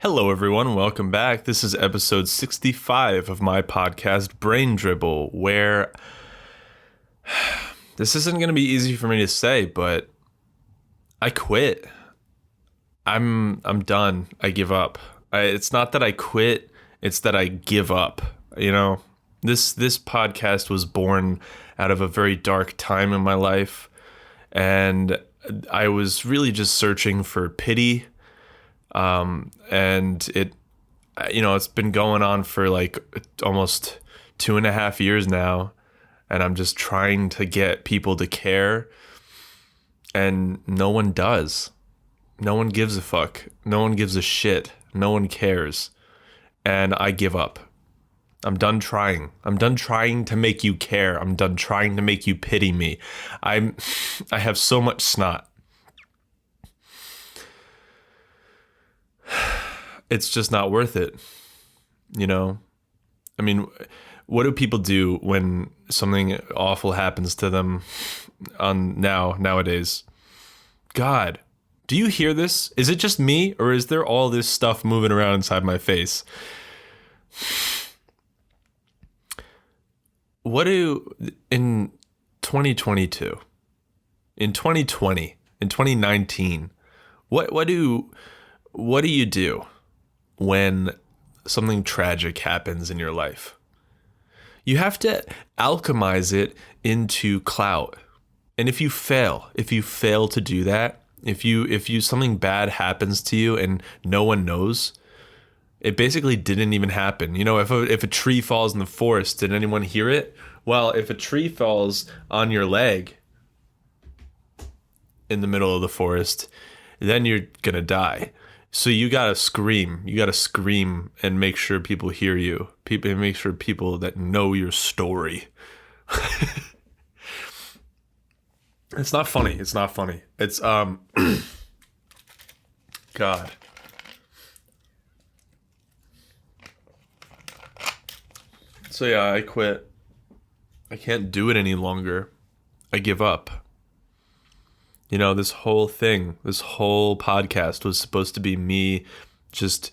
Hello, everyone. Welcome back. This is episode 65 of my podcast, Brain Dribble, where this isn't going to be easy for me to say, but I quit. I'm done. I give up. It's not that I quit. It's that I give up. You know, this podcast was born out of a very dark time in my life, and I was really just searching for pity. And it's been going on for like almost 2.5 years now, and I'm just trying to get people to care, and no one does. No one gives a fuck. No one gives a shit. No one cares. And I give up. I'm done trying. I'm done trying to make you care. I'm done trying to make you pity me. I have so much snot. It's just not worth it, you know? I mean, what do people do when something awful happens to them nowadays? God, do you hear this? Is it just me, or is there all this stuff moving around inside my face? In 2022, in 2020, in 2019, what do you do when something tragic happens in your life? You have to alchemize it into clout. And if you fail to do that, if you something bad happens to you and no one knows, it basically didn't even happen. You know, if a tree falls in the forest, did anyone hear it? Well, if a tree falls on your leg in the middle of the forest, then you're gonna die. So you gotta scream. You gotta scream and make sure people hear you. Make sure people that know your story. It's not funny. It's not funny. It's God. So yeah, I quit. I can't do it any longer. I give up. You know, this whole podcast was supposed to be me just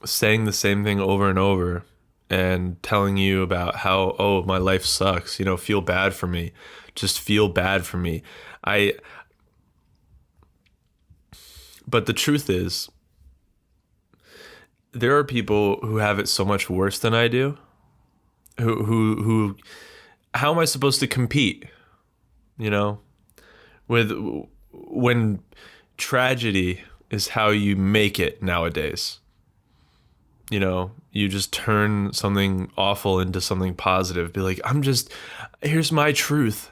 saying the same thing over and over and telling you about how, oh, my life sucks, you know, feel bad for me. Just feel bad for me. But the truth is, there are people who have it so much worse than I do. Who how am I supposed to compete? You know? When tragedy is how you make it nowadays. You know, you just turn something awful into something positive. Be like, here's my truth.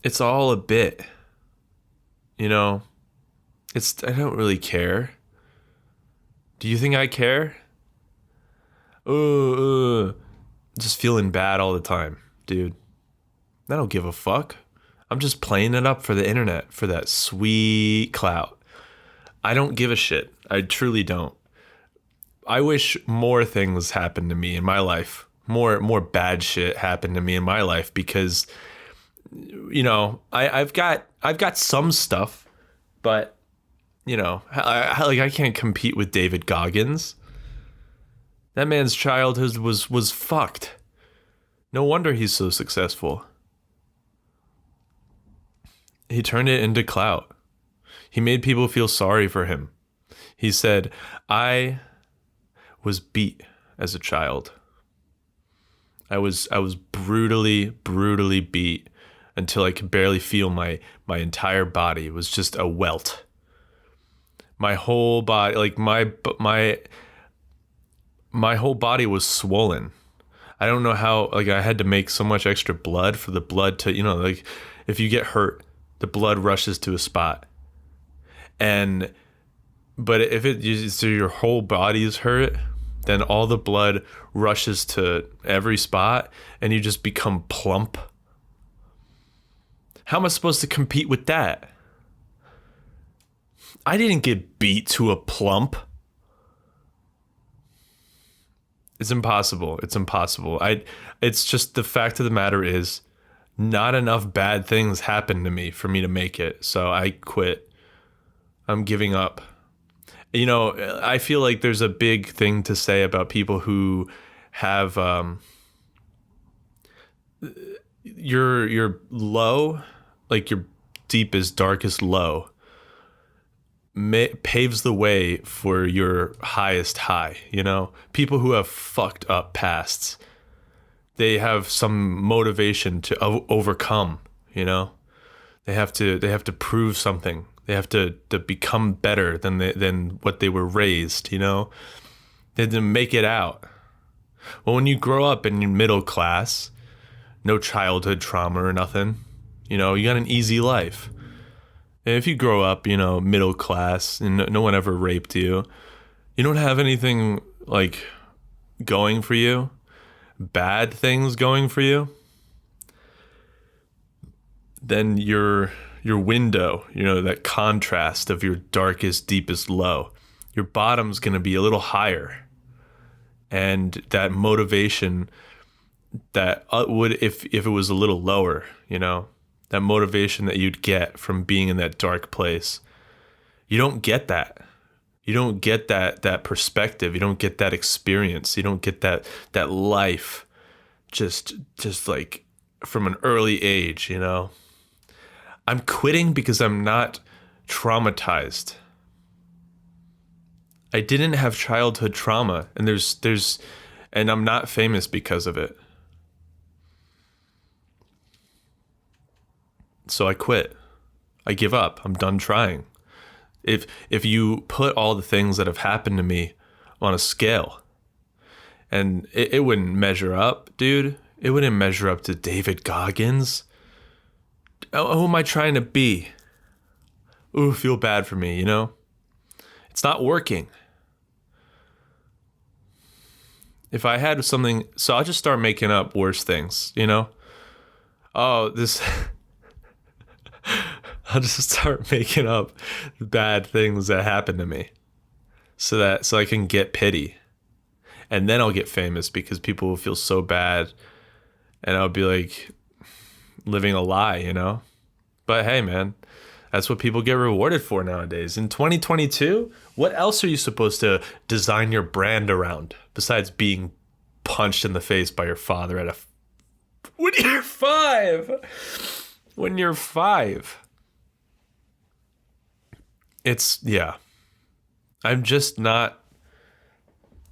It's all a bit. You know, I don't really care. Do you think I care? Just feeling bad all the time, dude. I don't give a fuck. I'm just playing it up for the internet, for that sweet clout. I don't give a shit. I truly don't. I wish more things happened to me in my life. More bad shit happened to me in my life because, you know, I've got some stuff, but, you know, I can't compete with David Goggins. That man's childhood was fucked. No wonder he's so successful. He turned it into clout. He made people feel sorry for him. He said, I was beat as a child. I was brutally beat until I could barely feel my entire body. It was just a welt. My whole body, like my whole body was swollen. I don't know how, like, I had to make so much extra blood for the blood to, you know, like, if you get hurt, the blood rushes to a spot. But if so your whole body is hurt, then all the blood rushes to every spot and you just become plump. How am I supposed to compete with that? I didn't get beat to a plump. It's impossible. It's impossible. It's just, the fact of the matter is, not enough bad things happened to me for me to make it. So I quit. I'm giving up. You know, I feel like there's a big thing to say about people who have your low, like your deepest, darkest low, paves the way for your highest high. You know, people who have fucked up pasts, they have some motivation to overcome. You know, they have to prove something. They have to become better than what they were raised. You know, they had to make it out. Well, when you grow up in your middle class, no childhood trauma or nothing, you know, you got an easy life. And if you grow up, you know, middle class and no one ever raped you, you don't have anything like going for you, bad things going for you, then your window, you know, that contrast of your darkest, deepest low, your bottom's going to be a little higher. And that motivation that would, if it was a little lower, you know, that motivation that you'd get from being in that dark place, you don't get that. You don't get that perspective. You don't get that experience. You don't get that life just like from an early age, you know. I'm quitting because I'm not traumatized. I didn't have childhood trauma, and and I'm not famous because of it. So I quit. I give up. I'm done trying. If you put all the things that have happened to me on a scale, and it wouldn't measure up, dude. It wouldn't measure up to David Goggins. Who am I trying to be? Ooh, feel bad for me, you know? It's not working. If I had something, so I'll just start making up worse things, you know? Oh, this, I'll just start making up bad things that happen to me so I can get pity. And then I'll get famous because people will feel so bad and I'll be like living a lie, you know? But hey, man, that's what people get rewarded for nowadays. In 2022, what else are you supposed to design your brand around besides being punched in the face by your father when you're 5? When you're 5. Yeah. I'm just not,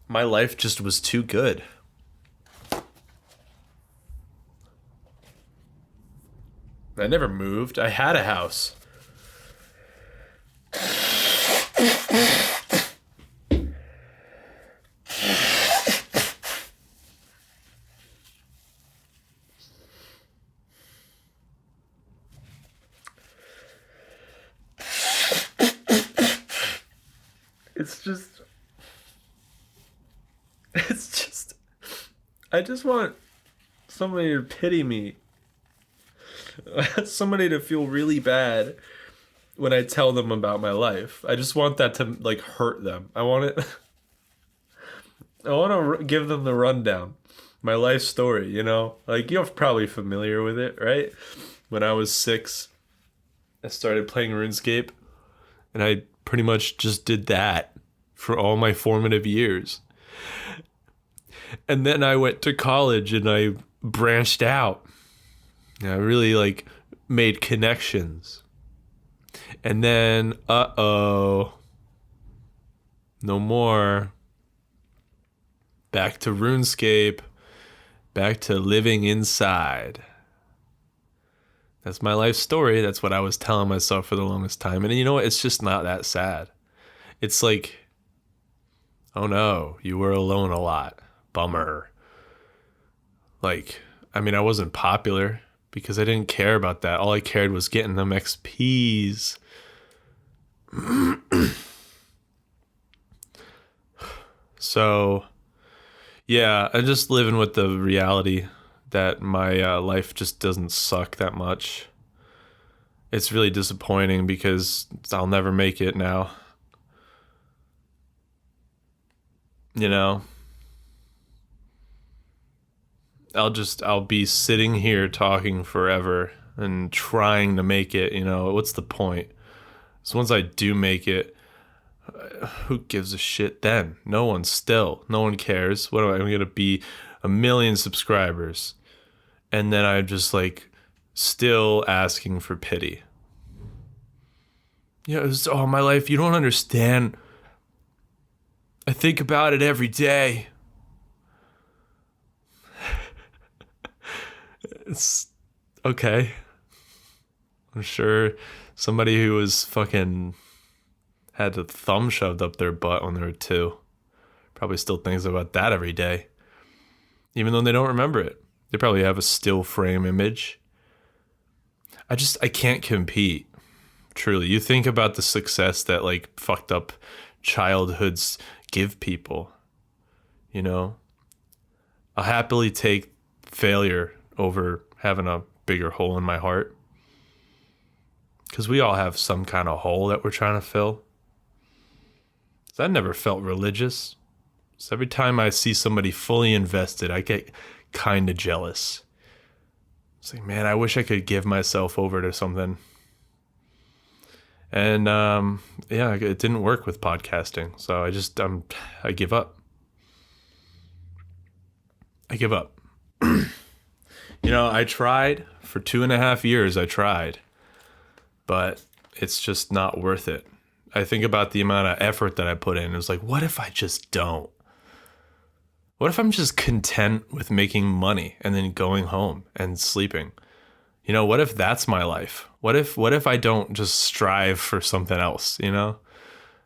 my life just was too good. I never moved. I had a house. It's just, I just want somebody to pity me. Somebody to feel really bad when I tell them about my life. I just want that to like hurt them. I want to give them the rundown, my life story, you know? Like, you're probably familiar with it, right? When I was 6, I started playing RuneScape, and I pretty much just did that for all my formative years. And then I went to college and I branched out. I really like made connections. And then, no more. Back to RuneScape. Back to living inside. That's my life story. That's what I was telling myself for the longest time. And you know what? It's just not that sad. It's like, oh no, you were alone a lot. Bummer. Like, I mean, I wasn't popular because I didn't care about that. All I cared was getting them XPs. So, yeah, I'm just living with the reality that my life just doesn't suck that much. It's really disappointing because I'll never make it now. You know? I'll be sitting here talking forever and trying to make it, you know, what's the point? So once I do make it, Who gives a shit then? No one still. No one cares. What am I going to be 1 million subscribers? And then I'm just like still asking for pity. You know, it's all my life. You don't understand. I think about it every day. It's okay. I'm sure somebody who was fucking had a thumb shoved up their butt when they were 2 probably still thinks about that every day. Even though they don't remember it. They probably have a still frame image. I can't compete. Truly. You think about the success that like fucked up childhoods give people. You know? I'll happily take failure over having a bigger hole in my heart. Because we all have some kind of hole that we're trying to fill. I never felt religious. So every time I see somebody fully invested, I get kind of jealous. It's like, man, I wish I could give myself over to something. And yeah, it didn't work with podcasting. So I give up. I give up. You know, I tried for 2.5 years. I tried, but it's just not worth it. I think about the amount of effort that I put in. It was like, what if I just don't? What if I'm just content with making money and then going home and sleeping? You know, what if that's my life? What if I don't just strive for something else, you know?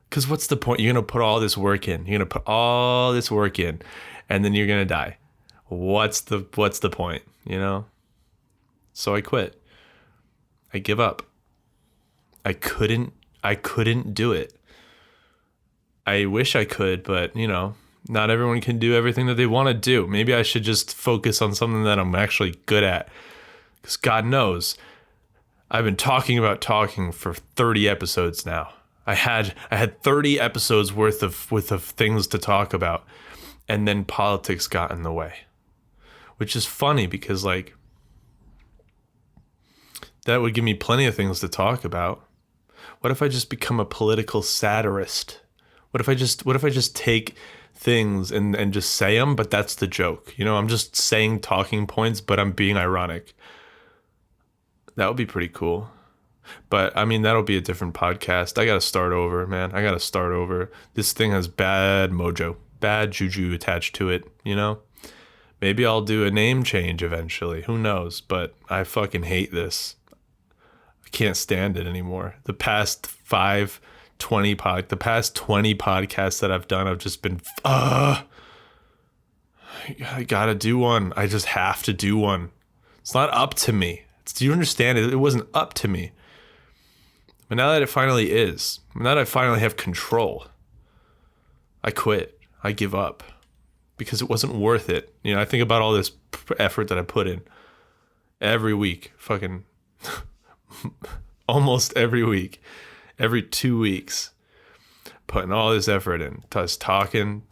Because what's the point? You're going to put all this work in. You're going to put all this work in, and then you're going to die. What's the point, you know? So I quit. I give up. I couldn't do it. I wish I could, but, you know, not everyone can do everything that they want to do. Maybe I should just focus on something that I'm actually good at. Because God knows, I've been talking about talking for 30 episodes now. I had 30 episodes worth of things to talk about, and then politics got in the way. Which is funny because, like, that would give me plenty of things to talk about. What if I just become a political satirist? What if I just take things and just say them, but that's the joke. You know, I'm just saying talking points, but I'm being ironic. That would be pretty cool. But I mean, that'll be a different podcast. I got to start over, man. I got to start over. This thing has bad mojo, bad juju attached to it, you know? Maybe I'll do a name change eventually. Who knows? But I fucking hate this. Can't stand it anymore. The past 20 podcasts that I've done, I've just been I gotta do one. I just have to do one. It's not up to me. Do you understand? It wasn't up to me. But now that it finally is, now that I finally have control, I quit. I give up because it wasn't worth it. You know, I think about all this effort that I put in every week, fucking almost every week, every 2 weeks, putting all this effort in, just talking.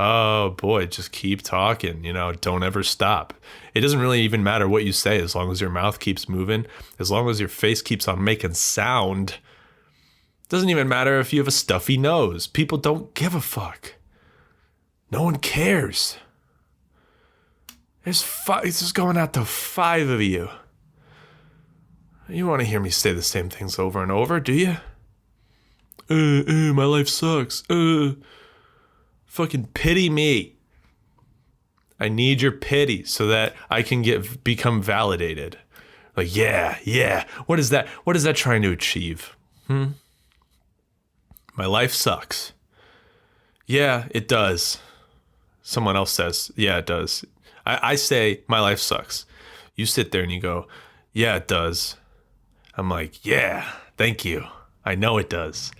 Oh boy, just keep talking, you know, don't ever stop. It doesn't really even matter what you say as long as your mouth keeps moving, as long as your face keeps on making sound. It doesn't even matter if you have a stuffy nose. People don't give a fuck. No one cares. This is going out to 5 of you. You want to hear me say the same things over and over, do you? My life sucks. Fucking pity me. I need your pity so that I can become validated. Like, yeah. What is that? What is that trying to achieve? My life sucks. Yeah, it does. Someone else says, yeah, it does. I say, my life sucks. You sit there and you go, yeah, it does. I'm like, yeah, thank you. I know it does.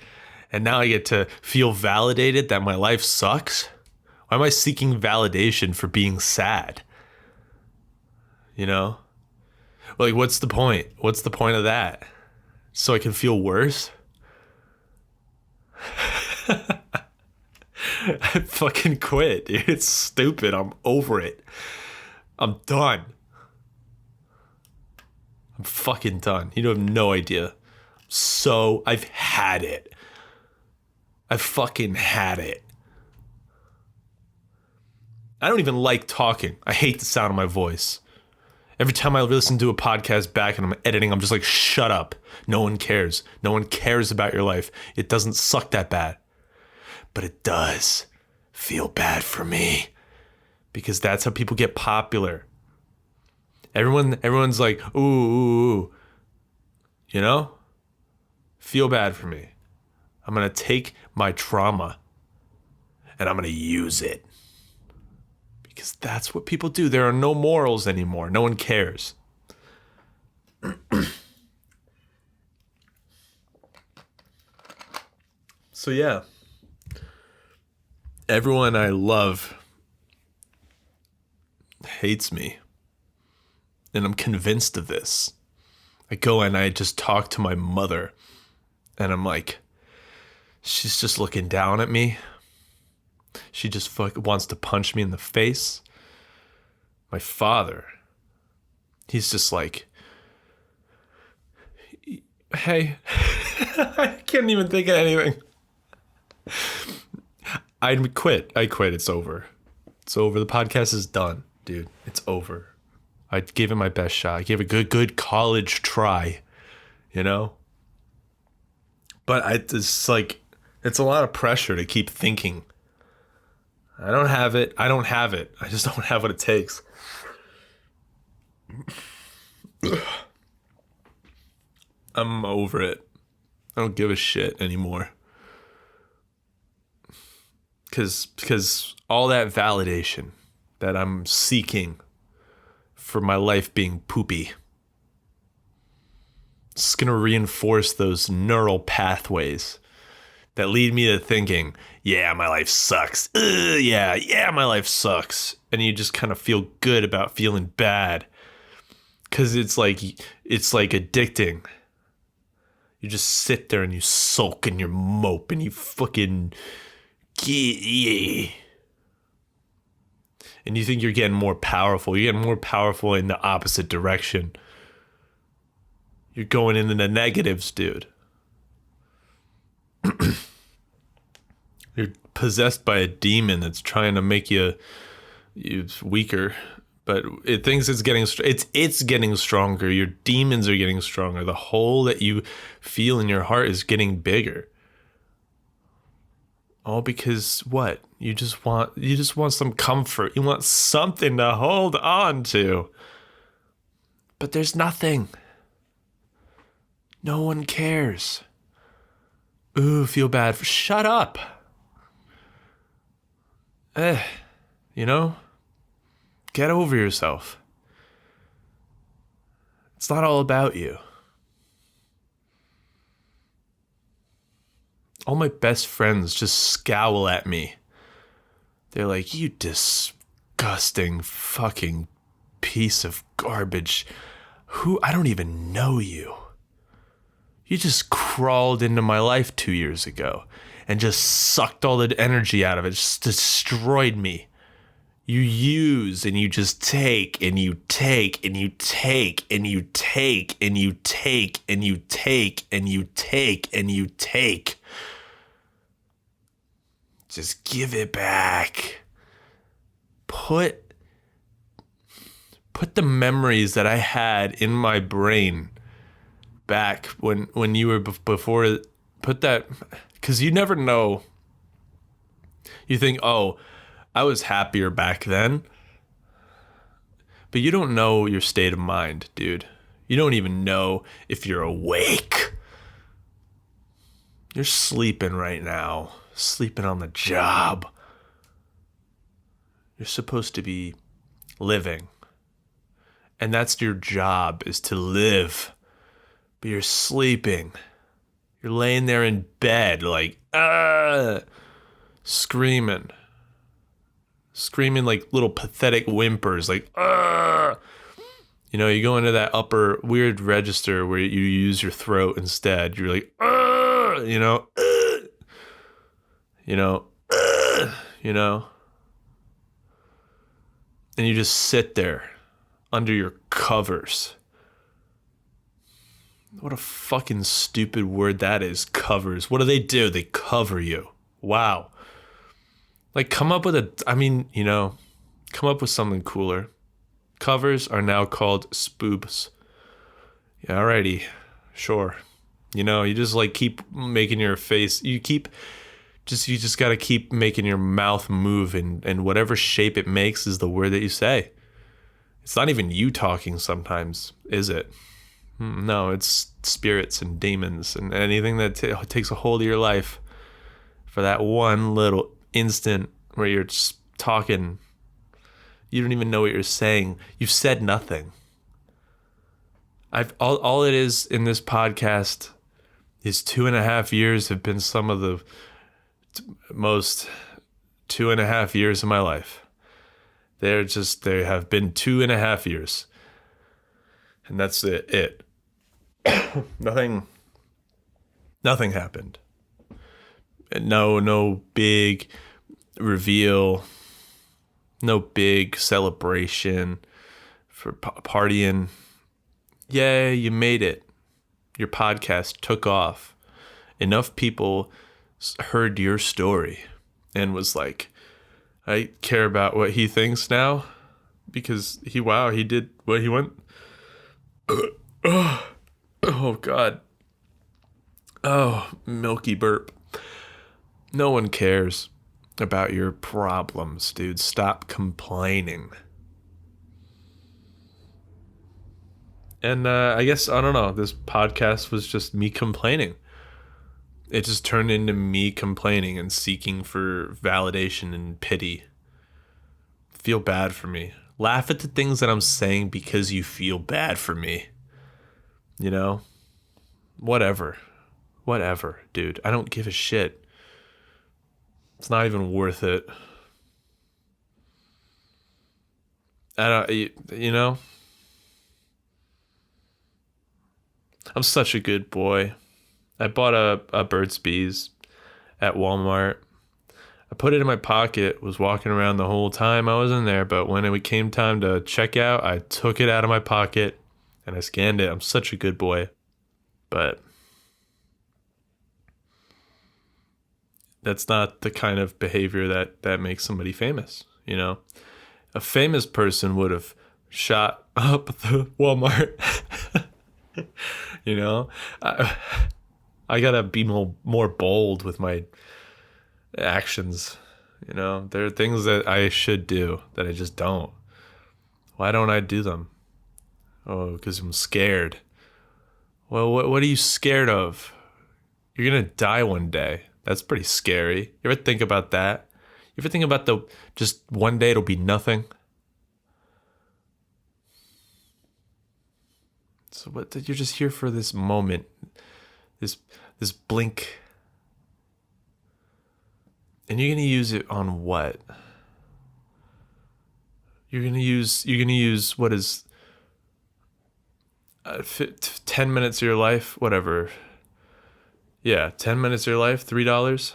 And now I get to feel validated that my life sucks. Why am I seeking validation for being sad? You know? Like, what's the point? What's the point of that? So I can feel worse? I fucking quit, dude. It's stupid. I'm over it. I'm done. I'm fucking done. You have no idea. So I've had it. I've fucking had it. I don't even like talking. I hate the sound of my voice. Every time I listen to a podcast back and I'm editing, I'm just like, shut up. No one cares. No one cares about your life. It doesn't suck that bad. But it does feel bad for me. Because that's how people get popular. Everyone's like, ooh, ooh, ooh. You know? Feel bad for me. I'm going to take my trauma and I'm going to use it. Because that's what people do. There are no morals anymore. No one cares. So yeah. Everyone I love hates me. And I'm convinced of this. I go and I just talk to my mother. And I'm like, she's just looking down at me. She just wants to punch me in the face. My father, he's just like, hey, I can't even think of anything. I quit. It's over. It's over. The podcast is done, dude. It's over. I gave it my best shot. I gave it a good college try, you know? But it's like, it's a lot of pressure to keep thinking. I don't have it. I just don't have what it takes. I'm over it. I don't give a shit anymore. Because all that validation that I'm seeking for my life being poopy, it's going to reinforce those neural pathways that lead me to thinking, yeah, my life sucks. Yeah, my life sucks. And you just kind of feel good about feeling bad. Because it's like addicting. You just sit there and you sulk and you mope and you fucking... And you think you're getting more powerful. You're getting more powerful in the opposite direction. You're going into the negatives, dude. You're possessed by a demon that's trying to make you weaker, but it thinks it's getting it's getting stronger. Your demons are getting stronger. The hole that you feel in your heart is getting bigger. All because what? You just want some comfort. You want something to hold on to. But there's nothing. No one cares. Ooh, feel bad for... Shut up. You know? Get over yourself. It's not all about you. All my best friends just scowl at me. They're like, you disgusting fucking piece of garbage. I don't even know you. You just crawled into my life 2 years ago and just sucked all the energy out of it, just destroyed me. You use and you just take and you take and you take and you take and you take and you take and you take and you take. Just give it back. Put the memories that I had in my brain back when you were before. Put that, because you never know. You think, oh, I was happier back then. But you don't know your state of mind, dude. You don't even know if you're awake. You're sleeping right now. Sleeping on the job. You're supposed to be living. And that's your job, is to live. But you're sleeping. You're laying there in bed like, screaming. Screaming like little pathetic whimpers, like, You know, you go into that upper weird register where you use your throat instead. You're like, you know, you know, and you just sit there under your covers. What a fucking stupid word that is, covers. What do? They cover you. Wow. Like, come up with come up with something cooler. Covers are now called spoofs. Yeah, alrighty. Sure. You just like keep making your face, you just got to keep making your mouth move, and whatever shape it makes is the word that you say. It's not even you talking sometimes, is it? No, it's spirits and demons and anything that takes a hold of your life for that one little instant where you're just talking. You don't even know what you're saying. You've said nothing. All it is in this podcast is 2.5 years have been some of the most 2.5 years of my life. They have been 2.5 years. And that's it. Nothing happened. No big reveal, no big celebration for partying. Yay, you made it. Your podcast took off. Enough people heard your story and was like, I care about what he thinks now because he did what he went. Oh, God. Oh, milky burp. No one cares about your problems, dude. Stop complaining. And I guess, I don't know, this podcast was just me complaining. It just turned into me complaining and seeking for validation and pity. Feel bad for me. Laugh at the things that I'm saying because you feel bad for me. Whatever, dude. I don't give a shit. It's not even worth it. I'm such a good boy. I bought a Burt's Bees at Walmart. I put it in my pocket, was walking around the whole time I was in there, but when it came time to check out, I took it out of my pocket and I scanned it. I'm such a good boy. But that's not the kind of behavior that makes somebody famous, A famous person would have shot up the Walmart. I gotta be more bold with my actions. There are things that I should do that I just don't. Why don't I do them? Oh, because I'm scared. Well, what are you scared of? You're gonna die one day. That's pretty scary. You ever think about that? You ever think about just one day it'll be nothing? So you're just here for this moment, this blink, and you're gonna use it on what? You're gonna use what is 10 minutes of your life, whatever. Yeah, 10 minutes of your life, $3.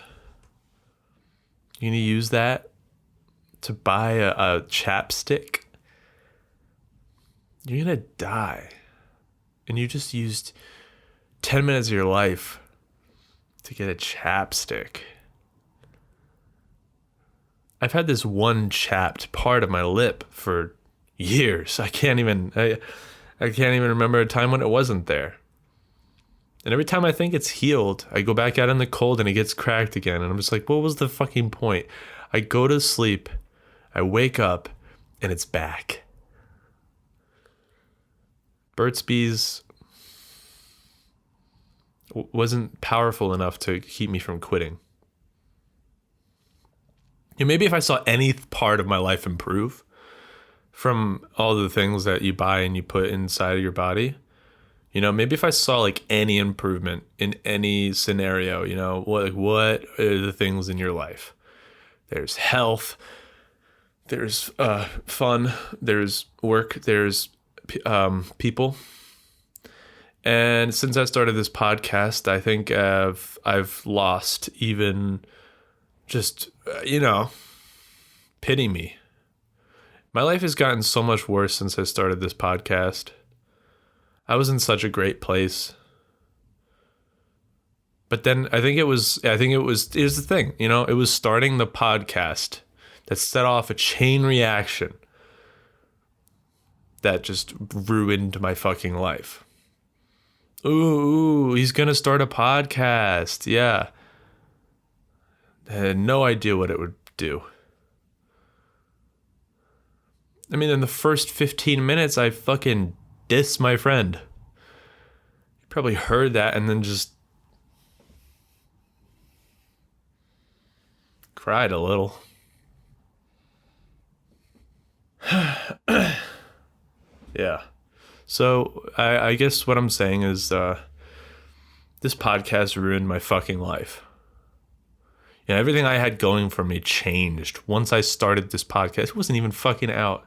You're gonna use that to buy a chapstick. You're gonna die. And you just used 10 minutes of your life to get a chapstick. I've had this one chapped part of my lip for years. I can't even remember a time when it wasn't there. And every time I think it's healed, I go back out in the cold and it gets cracked again. And I'm just like, what was the fucking point? I go to sleep, I wake up, and it's back. Burt's Bees wasn't powerful enough to keep me from quitting. Maybe if I saw any part of my life improve from all the things that you buy and you put inside of your body, maybe if I saw like any improvement in any scenario, what are the things in your life? There's health, there's fun, there's work, there's people. And since I started this podcast, I think I've lost even just, pity me. My life has gotten so much worse since I started this podcast. I was in such a great place. But then here's the thing, it was starting the podcast that set off a chain reaction that just ruined my fucking life. Ooh, he's going to start a podcast. Yeah. I had no idea what it would do. I mean, in the first 15 minutes, I fucking dissed my friend. You probably heard that and then just cried a little. Yeah. So I guess what I'm saying is this podcast ruined my fucking life. Everything I had going for me changed once I started this podcast. It wasn't even fucking out.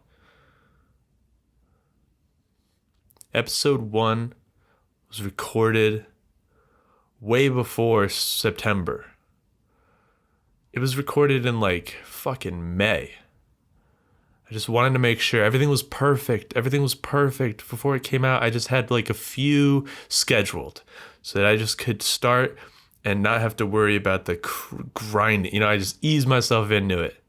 Episode 1 was recorded way before September. It was recorded in like fucking May. I just wanted to make sure everything was perfect. Everything was perfect before it came out. I just had like a few scheduled so that I just could start and not have to worry about the grinding. I just eased myself into it.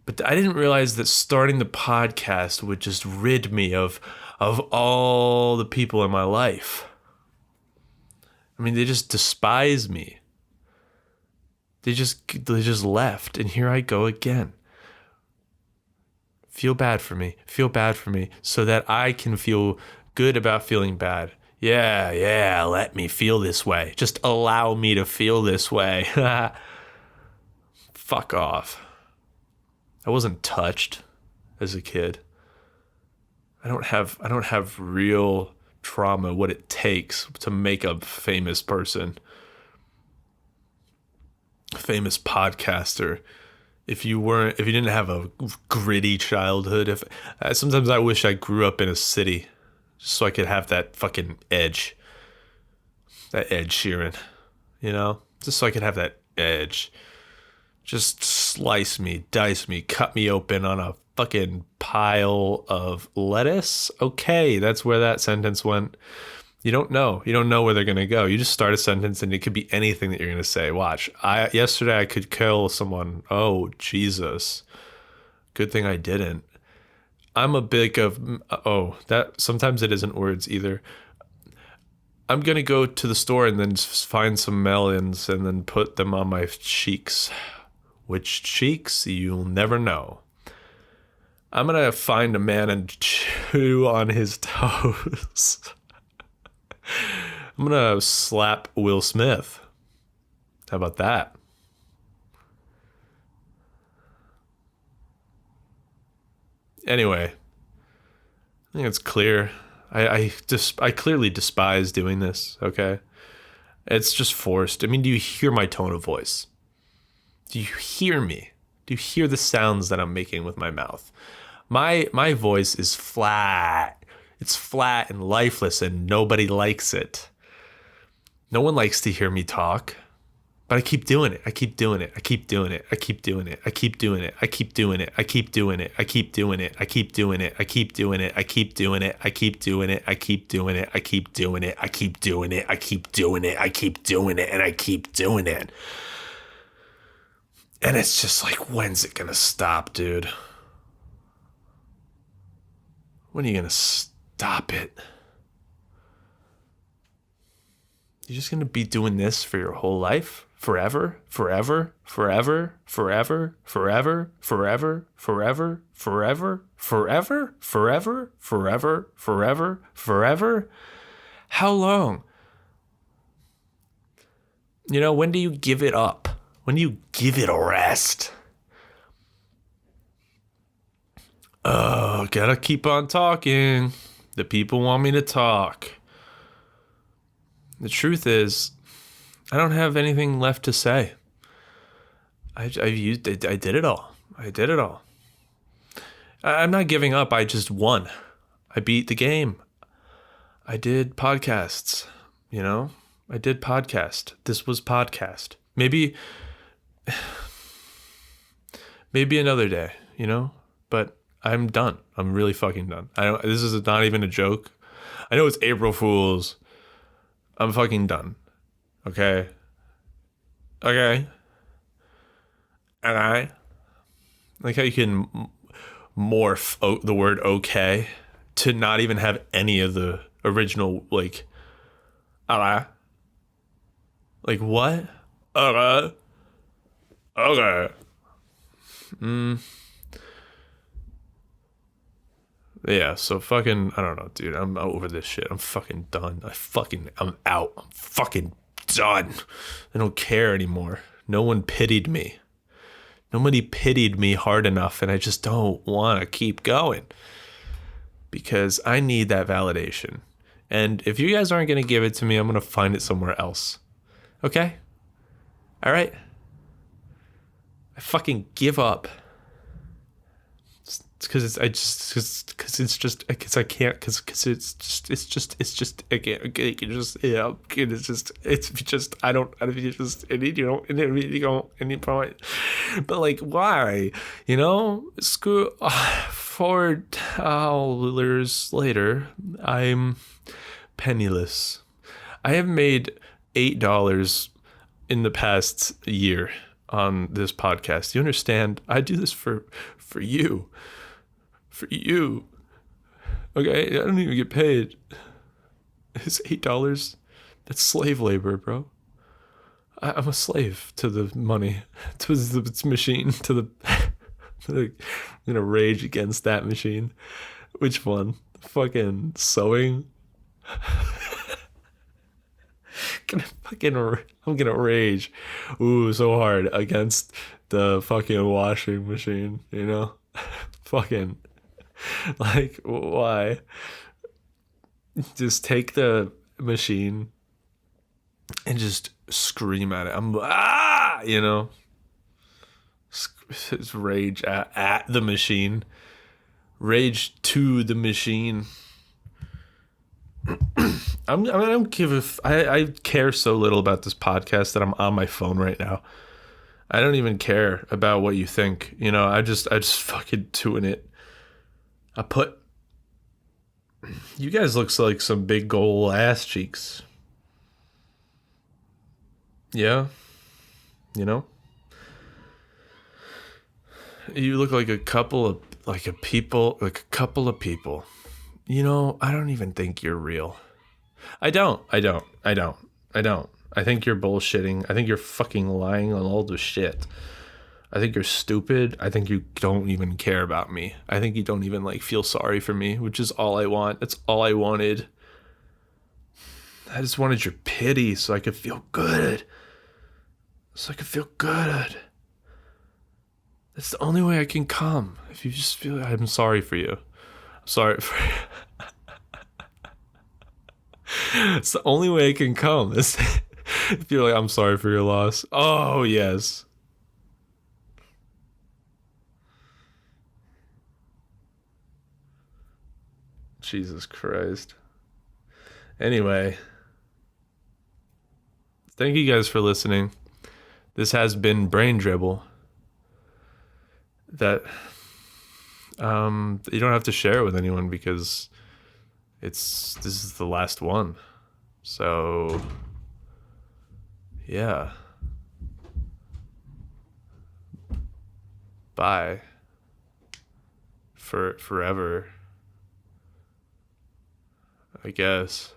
But I didn't realize that starting the podcast would just rid me of all the people in my life. I mean, they just despise me. They just left, and here I go again. Feel bad for me, so that I can feel good about feeling bad. Yeah, let me feel this way. Just allow me to feel this way. Fuck off. I wasn't touched as a kid. I don't have real trauma, what it takes to make a famous person. A famous podcaster. If you didn't have a gritty childhood, sometimes I wish I grew up in a city just so I could have that fucking edge. That Ed Sheeran, just so I could have that edge. Just slice me, dice me, cut me open on a fucking pile of lettuce. Okay, that's where that sentence went. You don't know where they're going to go. You just start a sentence and it could be anything that you're going to say. Watch. Yesterday I could kill someone. Oh, Jesus. Good thing I didn't. I'm a big of, that sometimes it isn't words either. I'm going to go to the store and then find some melons and then put them on my cheeks. Which cheeks? You'll never know. I'm going to find a man and chew on his toes. I'm going to slap Will Smith. How about that? Anyway, I think it's clear. I clearly despise doing this, okay? It's just forced. I mean, do you hear my tone of voice? Do you hear me? Do you hear the sounds that I'm making with my mouth? My voice is flat. It's flat and lifeless and nobody likes it. No one likes to hear me talk. But I keep doing it. I keep doing it. I keep doing it. I keep doing it. I keep doing it. I keep doing it. I keep doing it. I keep doing it. I keep doing it. I keep doing it. I keep doing it. I keep doing it. I keep doing it. I keep doing it. I keep doing it. I keep doing it. I keep doing it. And I keep doing it. And it's just like, when's it gonna stop, dude? When are you gonna stop it? You're just gonna be doing this for your whole life? Forever, forever, forever, forever, forever, forever, forever, forever, forever, forever, forever, forever, forever. How long? When do you give it up? When do you give it a rest? Oh, gotta keep on talking. The people want me to talk. The truth is, I don't have anything left to say. I did it all. I did it all. I'm not giving up. I just won. I beat the game. I did podcasts, I did podcast. This was podcast. Maybe another day, but I'm done. I'm really fucking done. This is not even a joke. I know it's April Fool's. I'm fucking done. Okay? Okay. Okay. Like how you can morph the word okay to not even have any of the original, like, okay. Like what? Okay. Okay. Yeah, so fucking, I don't know, dude. I'm over this shit. I'm fucking done. I'm out. I'm fucking done. I don't care anymore. No one pitied me. Nobody pitied me hard enough, and I just don't want to keep going because I need that validation. And if you guys aren't going to give it to me, I'm going to find it somewhere else. Okay? All right? I fucking give up. It's because I can't, I can't, okay, you just, yeah, it's just, I don't, you just, and you don't, and you don't, and you probably, but like, why, screw, $4 later, I'm penniless. I have made $8 in the past year on this podcast. You understand? I do this for you. For you. Okay? I don't even get paid. It's $8. That's slave labor, bro. I'm a slave to the money, to the machine, to the. I'm gonna rage against that machine. Which one? Fucking sewing? I'm gonna rage, so hard against the fucking washing machine. Fucking, like, why? Just take the machine and just scream at it. It's rage at the machine, rage to the machine. I don't give I care so little about this podcast that I'm on my phone right now. I don't even care about what you think. I just fucking doing it. You guys looks like some big gold ass cheeks. Yeah. You look like a couple of people. I don't even think you're real. I don't. I think you're bullshitting. I think you're fucking lying on all the shit. I think you're stupid. I think you don't even care about me. I think you don't even feel sorry for me, which is all I want. That's all I wanted. I just wanted your pity so I could feel good. That's the only way I can come. If you just feel I'm sorry for you. I'm sorry for you. It's the only way I can come. If you're like, I'm sorry for your loss. Oh, yes. Jesus Christ. Anyway, thank you guys for listening. This has been Brain Dribble. That you don't have to share it with anyone because this is the last one. So yeah. Bye. For forever, I guess.